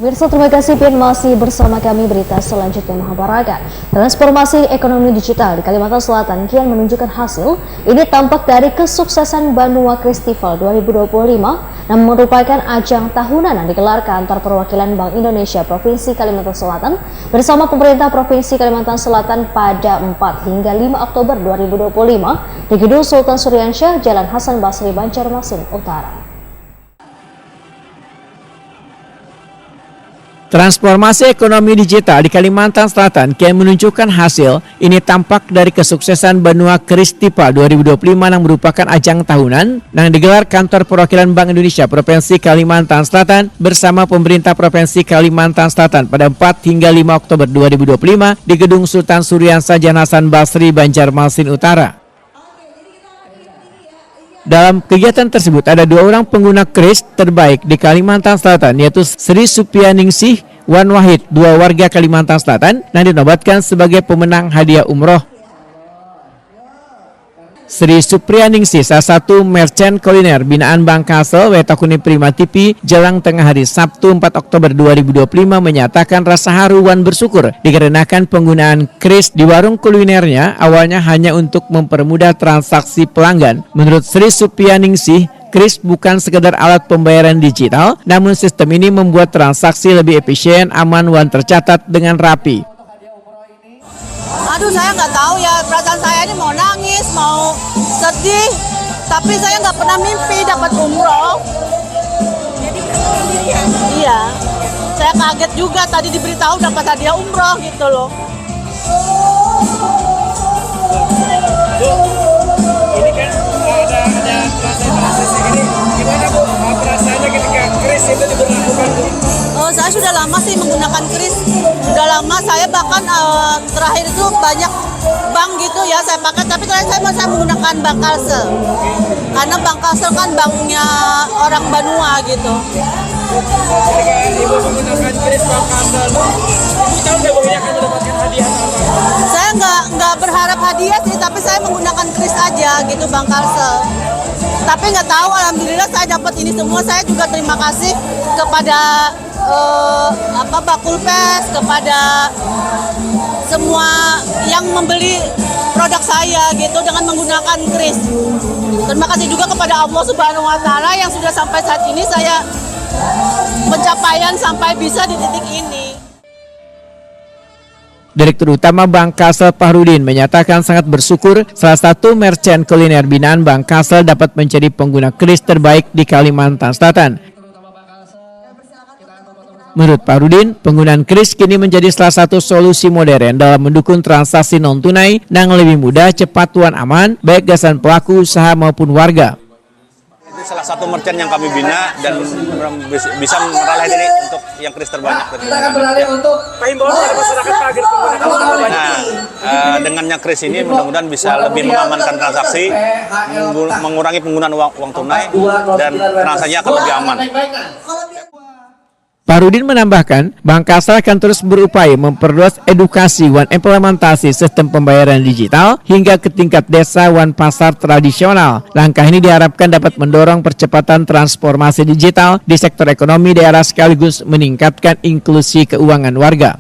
Pemirsa, terima kasih masih bersama kami. Berita selanjutnya Mahabharata. Transformasi ekonomi digital di Kalimantan Selatan kian menunjukkan hasil. Ini tampak dari kesuksesan Banua Festival 2025 yang merupakan ajang tahunan yang digelar kantor perwakilan Bank Indonesia Provinsi Kalimantan Selatan bersama pemerintah Provinsi Kalimantan Selatan pada 4 hingga 5 Oktober 2025 di Gedung Sultan Suryansyah, Jalan Hasan Basri, Banjarmasin Utara. Transformasi ekonomi digital di Kalimantan Selatan kian menunjukkan hasil. Ini tampak dari kesuksesan Banua Festival 2025 yang merupakan ajang tahunan yang digelar kantor perwakilan Bank Indonesia Provinsi Kalimantan Selatan bersama pemerintah Provinsi Kalimantan Selatan pada 4 hingga 5 Oktober 2025 di Gedung Sultan Suryansyah, Jalan Hasan Basri, Banjarmasin Utara. Dalam kegiatan tersebut ada 2 orang pengguna kris terbaik di Kalimantan Selatan, yaitu Sri Supianingsih Wan Wahid, 2 warga Kalimantan Selatan, yang dinobatkan sebagai pemenang hadiah umroh. Sri Supriyaningsih, salah satu merchant kuliner binaan Bank Kasel Wetakuni Prima TV, Jelang Tengah hari Sabtu 4 Oktober 2025 menyatakan rasa haru dan bersyukur dikarenakan penggunaan kris di warung kulinernya awalnya hanya untuk mempermudah transaksi pelanggan. Menurut Sri Supriyaningsih, kris bukan sekedar alat pembayaran digital, namun sistem ini membuat transaksi lebih efisien, aman, dan tercatat dengan rapi. Aduh, saya nggak tahu ya, perasaan saya ini mau nangis, mau sedih, tapi saya nggak pernah mimpi dapat umroh. Iya, saya kaget juga tadi diberitahu dapat hadiah umroh gitu loh. Ini kan ada transaksi ini, gimana Bu perasaannya ketika kris itu diberlakukan Bu? Saya sudah lama sih menggunakan kris, sudah lama. Saya bahkan terakhir itu banyak bank gitu ya saya pakai, tapi terakhir saya menggunakan Bank Kalsel, karena Bank Kalsel kan banknya orang Banua gitu. Ketika Ibu menggunakan kris Bank Kalsel, Ibu tahu nggak Bu akan mendapatkan hadiah apa? Saya nggak berharap hadiah sih, tapi saya menggunakan kris aja gitu Bank Kalsel. Tapi nggak tahu, alhamdulillah saya dapat ini semua. Saya juga terima kasih kepada Bakulpes, kepada semua yang membeli produk saya gitu dengan menggunakan kris. Terima kasih juga kepada Allah Subhanahu Wa Taala yang sudah sampai saat ini saya pencapaian sampai bisa di titik ini. Direktur Utama Bank Kasel Fahrudin menyatakan sangat bersyukur salah satu merchant kuliner binaan Bank Kasel dapat menjadi pengguna kris terbaik di Kalimantan Selatan. Menurut Fahrudin, penggunaan kris kini menjadi salah satu solusi modern dalam mendukung transaksi non-tunai yang lebih mudah, cepat, dan aman, baik gasan pelaku usaha maupun warga. Itu salah satu merchant yang kami bina dan bisa meraih diri untuk yang kris terbanyak. Kita akan beralih untuk himbauan kepada masyarakat agar pengguna terbanyak. Dengannya kris ini mudah-mudahan bisa lebih mengamankan transaksi, mengurangi penggunaan uang tunai, dan transaksinya akan lebih aman. Fahrudin menambahkan, Bank Kasel akan terus berupaya memperluas edukasi dan implementasi sistem pembayaran digital hingga ke tingkat desa dan pasar tradisional. Langkah ini diharapkan dapat mendorong percepatan transformasi digital di sektor ekonomi daerah sekaligus meningkatkan inklusi keuangan warga.